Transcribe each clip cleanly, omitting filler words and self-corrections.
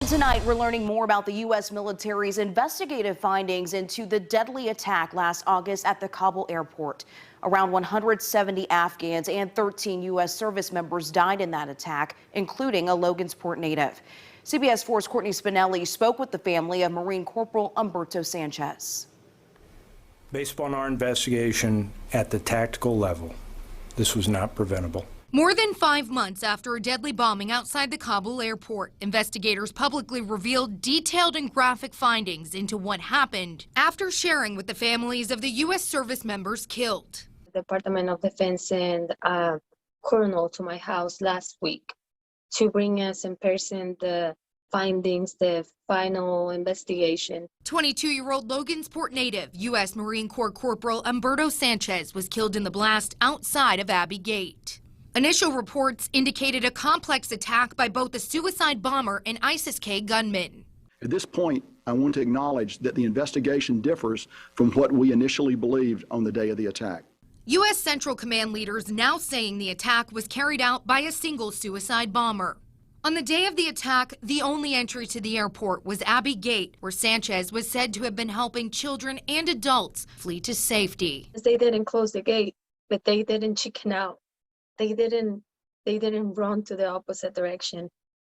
tonight, we're learning more about the U.S. military's investigative findings into the deadly attack last August at the Kabul airport. Around 170 Afghans and 13 U.S. service members died in that attack, including a Logansport native. CBS 4's Courtney Spinelli spoke with the family of Marine Corporal Humberto Sanchez. Based upon our investigation at the tactical level, this was not preventable. More than 5 months after a deadly bombing outside the Kabul airport, investigators publicly revealed detailed and graphic findings into what happened after sharing with the families of the U.S. service members killed. The Department of Defense sent a colonel to my house last week to bring us in person the findings, the final investigation. 22-year-old Logansport native U.S. Marine Corps Corporal Humberto Sanchez was killed in the blast outside of Abbey Gate. Initial reports indicated a complex attack by both a suicide bomber and ISIS-K gunman. At this point, I want to acknowledge that the investigation differs from what we initially believed on the day of the attack. U.S. Central Command leaders now saying the attack was carried out by a single suicide bomber. On the day of the attack, the only entry to the airport was Abbey Gate, where Sanchez was said to have been helping children and adults flee to safety. They didn't close the gate, but they didn't chicken out. They didn't run to the opposite direction.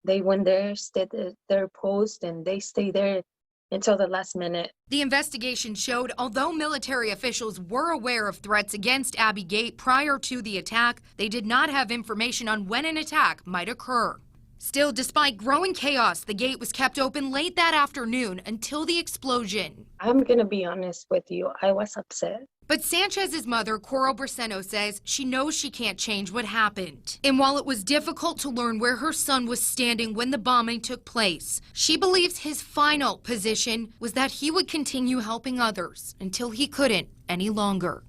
They went there, stayed at their post, and they stayed there until the last minute. The investigation showed although military officials were aware of threats against Abbey Gate prior to the attack, they did not have information on when an attack might occur. Still, despite growing chaos, the gate was kept open late that afternoon until the explosion. I'm going to be honest with you, I was upset. But Sanchez's mother, Coral Braceno, says she knows she can't change what happened. And while it was difficult to learn where her son was standing when the bombing took place, she believes his final position was that he would continue helping others until he couldn't any longer.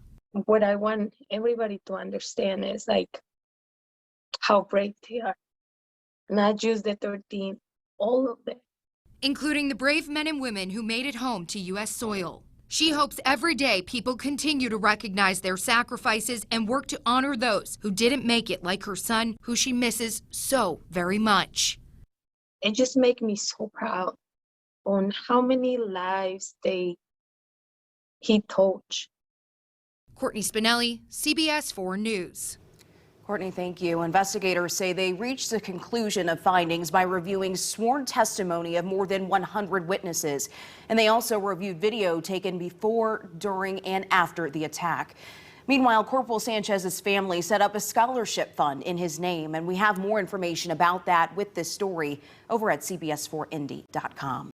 What I want everybody to understand is how brave they are. Not just the 13, all of them. Including the brave men and women who made it home to U.S. soil. She hopes every day people continue to recognize their sacrifices and work to honor those who didn't make it, like her son, who she misses so very much. It just makes me so proud on how many lives he touched. Courtney Spinelli, CBS 4 News. Courtney, thank you. Investigators say they reached the conclusion of findings by reviewing sworn testimony of more than 100 witnesses. And they also reviewed video taken before, during, and after the attack. Meanwhile, Corporal Sanchez's family set up a scholarship fund in his name. And we have more information about that with this story over at CBS4Indy.com.